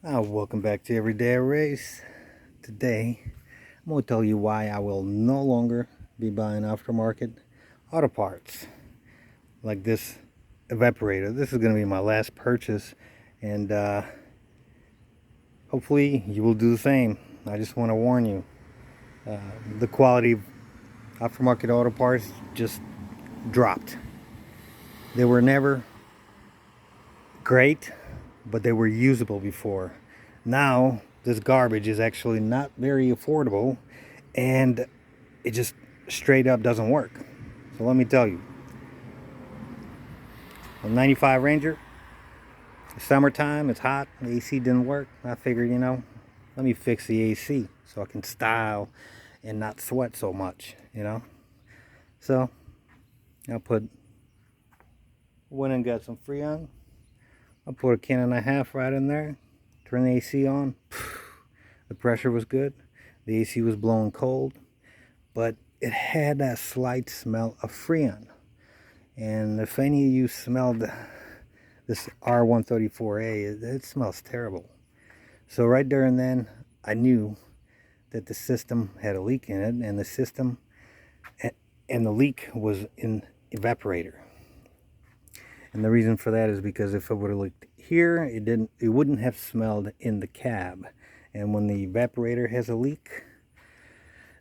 Welcome back to Everyday Race. Today, I'm going to tell you why I will no longer be buying aftermarket auto parts like this evaporator. This is going to be my last purchase, and hopefully you will do the same. I just want to warn you, the quality of aftermarket auto parts just dropped. They were never great, but they were usable before. Now this garbage is actually not very affordable, and it just straight up doesn't work. So let me tell you, a 95 Ranger, it's summertime, it's hot, the AC didn't work. I figured, let me fix the AC so I can style and not sweat so much. So went and got some Freon. I put a can and a half right in there, turn the AC on. The pressure was good, the AC was blowing cold, but it had that slight smell of Freon. And if any of you smelled this R134A, it smells terrible. So right there and then, I knew that the system had a leak in it, and the leak was in evaporator. And the reason for that is because if it would have leaked here, it wouldn't have smelled in the cab. And when the evaporator has a leak,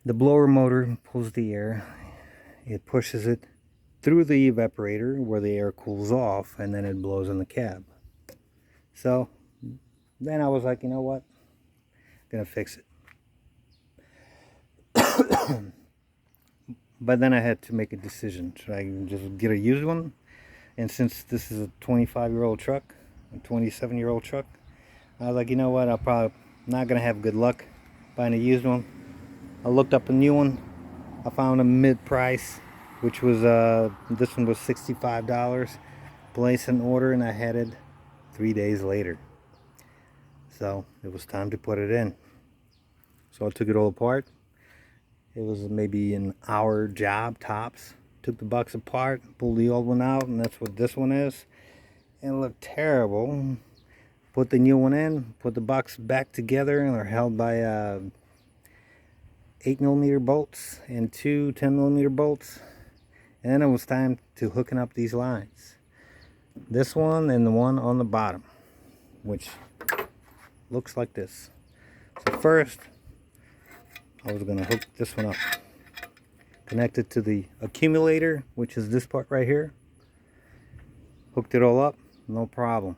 the blower motor pulls the air, it pushes it through the evaporator where the air cools off, and then it blows in the cab. So then I was like, you know what, I'm gonna fix it. But then I had to make a decision. Should I just get a used one? And since this is a 25-year-old truck, a 27-year-old truck, I was like, you know what, I'm probably not gonna have good luck buying a used one. I looked up a new one. I found a mid-price, which was this one was $65. Placed an order, and I had it 3 days later. So it was time to put it in. So I took it all apart. It was maybe an hour job tops. Took the box apart, pulled the old one out, and that's what this one is. And it looked terrible. Put the new one in, put the box back together, and they're held by 8mm bolts and two 10mm bolts. And then it was time to hooking up these lines. This one and the one on the bottom, which looks like this. So first, I was gonna hook this one up. Connect it to the accumulator, which is this part right here. Hooked it all up, no problem.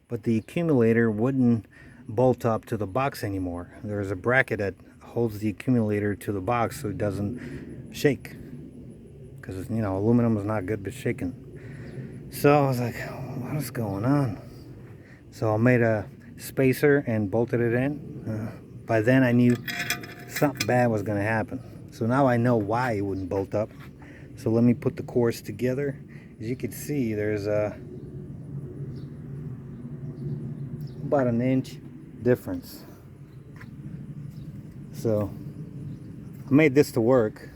But the accumulator wouldn't bolt up to the box anymore. There's a bracket that holds the accumulator to the box so it doesn't shake. Because, aluminum is not good with shaking. So I was like, what is going on? So I made a spacer and bolted it in. By then I knew something bad was going to happen. So now I know why it wouldn't bolt up. So let me put the cores together. As you can see, there's about an inch difference. So I made this to work.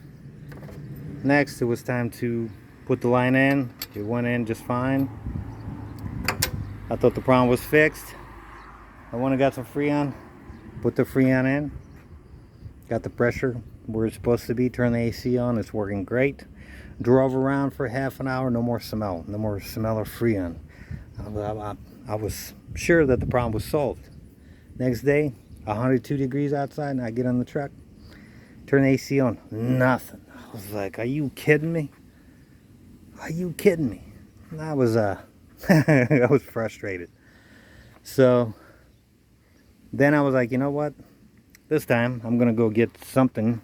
Next, it was time to put the line in. It went in just fine. I thought the problem was fixed. I went and got some Freon, put the Freon in, got the pressure where it's supposed to be, turned the AC on, it's working great. Drove around for half an hour, no more smell of Freon. I was sure that the problem was solved. Next day, 102 degrees outside, and I get on the truck, turn the AC on, nothing. I was like, are you kidding me? Are you kidding me? And I was I was frustrated. So then I was like, you know what? This time I'm gonna go get something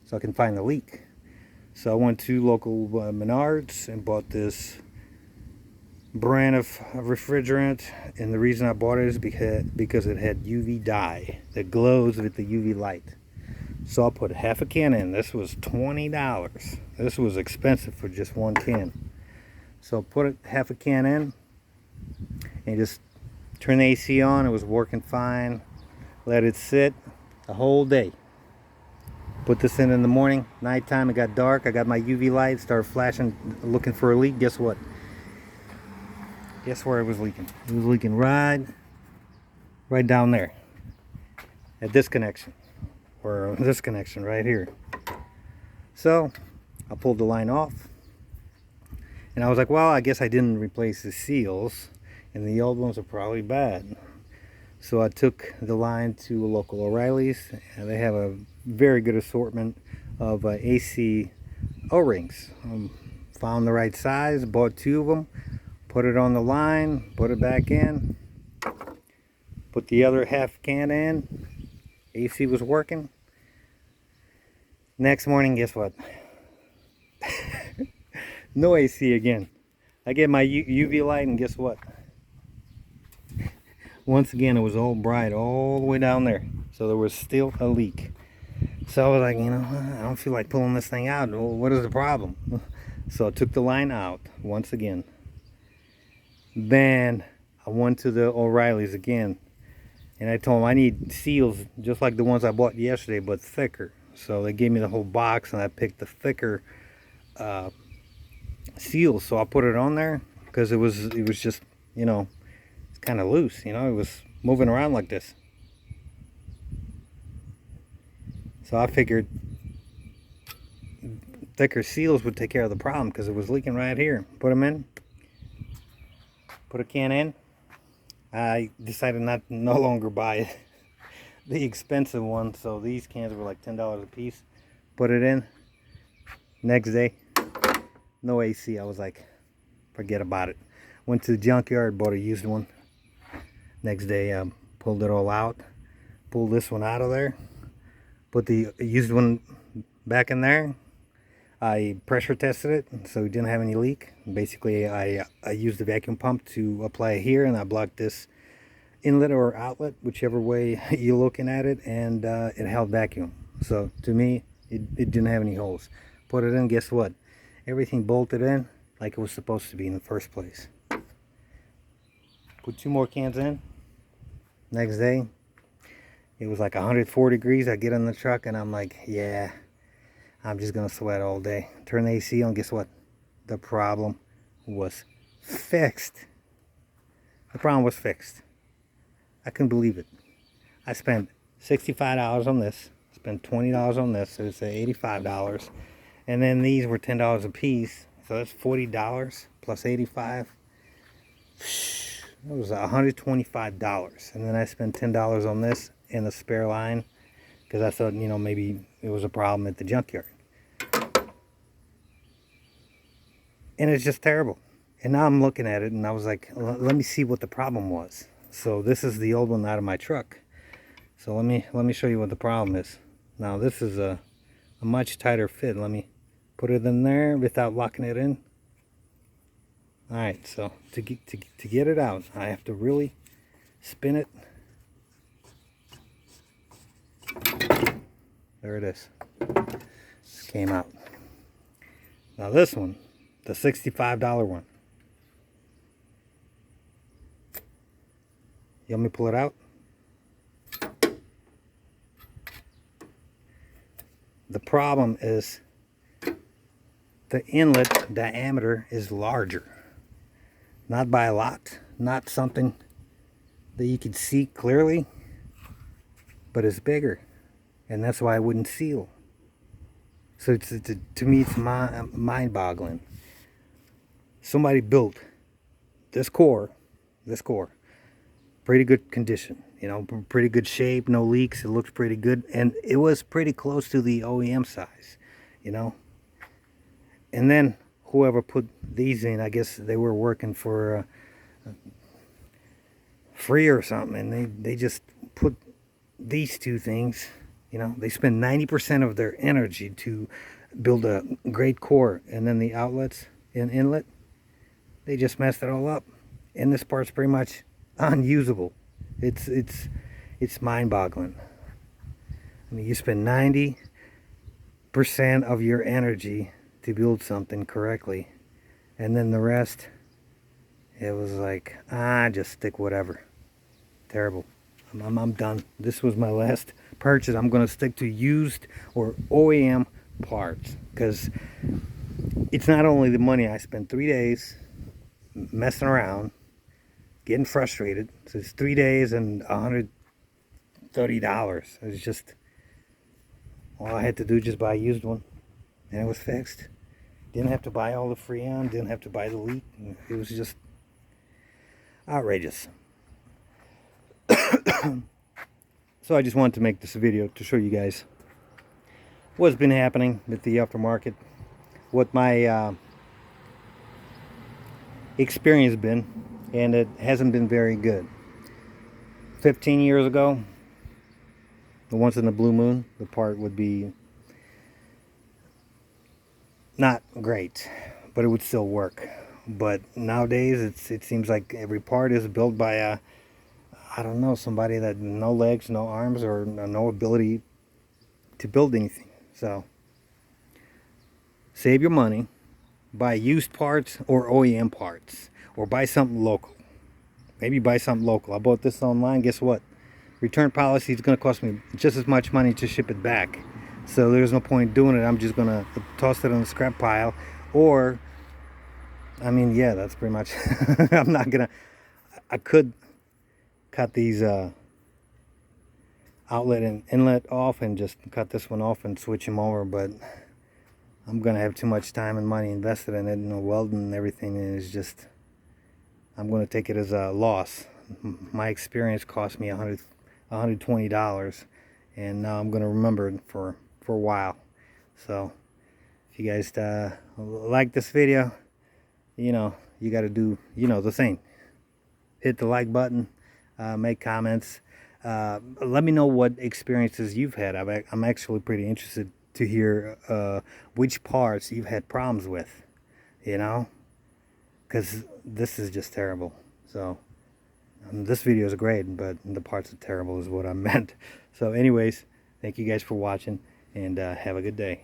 so I can find the leak. So I went to local Menards and bought this brand of refrigerant, and the reason I bought it is because it had UV dye that glows with the UV light. So I put half a can in. This was $20. This was expensive for just one can. So I put half a can in and just turned the AC on. It was working fine. Let it sit a whole day. Put this in the morning, nighttime, it got dark. I got my UV light, started flashing, looking for a leak. Guess what? Guess where it was leaking? It was leaking right right down there at this connection, or this connection right here. So I pulled the line off, and I was like, well, I guess I didn't replace the seals, and the old ones are probably bad. So I took the line to a local O'Reilly's, and they have a very good assortment of AC O-rings. Found the right size, bought 2 of them, put it on the line, put it back in, put the other half can in. AC was working. Next morning, guess what? No AC again. I get my UV light, and guess what? Once again, it was all bright all the way down there. So there was still a leak. So I was like, I don't feel like pulling this thing out. Well, what is the problem? So I took the line out once again. Then I went to the O'Reilly's again, and I told them I need seals just like the ones I bought yesterday, but thicker. So they gave me the whole box, and I picked the thicker seals. So I put it on there because it was just, it's kind of loose. It was moving around like this. So I figured thicker seals would take care of the problem because it was leaking right here. Put them in. Put a can in. I decided no longer buy the expensive one. So these cans were like $10 a piece. Put it in. Next day, no AC. I was like, forget about it. Went to the junkyard, bought a used one. Next day, pulled it all out. Pulled this one out of there. Put the used one back in there. I pressure tested it, so it didn't have any leak. Basically, I used the vacuum pump to apply it here, and I blocked this inlet or outlet, whichever way you're looking at it, and it held vacuum. So to me, it didn't have any holes. Put it in, guess what? Everything bolted in like it was supposed to be in the first place. Put 2 more cans in. Next day, it was like 104 degrees. I get in the truck and I'm like, yeah, I'm just gonna sweat all day. Turn the AC on, guess what? The problem was fixed. The problem was fixed. I couldn't believe it. I spent $65 on this, spent $20 on this, so it's $85. And then these were $10 a piece, so that's $40 plus 85. It was $125. And then I spent $10 on this and the spare line because I thought, maybe it was a problem at the junkyard. And it's just terrible. And now I'm looking at it and I was like, let me see what the problem was. So this is the old one out of my truck. So let me show you what the problem is. Now this is a much tighter fit. Let me put it in there without locking it in. All right, so to get it out, I have to really spin it. There it is. This came out. Now this one, the $65 one. You want me to pull it out? The problem is the inlet diameter is larger. Not by a lot, not something that you could see clearly, but it's bigger. And that's why I wouldn't seal. So to me, it's mind-boggling. Somebody built this core, pretty good condition, pretty good shape, no leaks. It looks pretty good, and it was pretty close to the OEM size, And then whoever put these in, I guess they were working for free or something, and they just put these 2 things. They spend 90% of their energy to build a great core, and then the outlets and inlet, they just messed it all up. And this part's pretty much unusable. It's mind-boggling. I mean, you spend 90% of your energy to build something correctly, and then the rest, it was like, just stick whatever. Terrible. I'm done. This was my last purchase. I'm going to stick to used or OEM parts, because it's not only the money. I spent 3 days messing around getting frustrated. So it's 3 days and $130. It was just, all I had to do just buy a used one, and it was fixed. Didn't have to buy all the Freon, didn't have to buy the leak. It was just outrageous. So I just wanted to make this video to show you guys what's been happening with the aftermarket, what my experience been, and it hasn't been very good. 15 years ago, the once in the blue moon, the part would be not great, but it would still work. But nowadays, it seems like every part is built by a, I don't know, somebody that no legs, no arms, or no ability to build anything. So save your money, buy used parts or OEM parts, or buy something local. Maybe buy something local. I bought this online. Guess what? Return policy is going to cost me just as much money to ship it back. So there's no point doing it. I'm just going to toss it on the scrap pile. Or, I mean, yeah, that's pretty much. I'm not going to. I could cut these outlet and inlet off and just cut this one off and switch them over. But I'm going to have too much time and money invested in it, welding and everything. And it's just, I'm going to take it as a loss. My experience cost me $120, and now I'm going to remember it for a while. So if you guys like this video, you got to do the same. Hit the like button, make comments, let me know what experiences you've had. I'm actually pretty interested to hear which parts you've had problems with, because this is just terrible. So this video is great, but the parts are terrible is what I meant. So anyways, thank you guys for watching, and have a good day.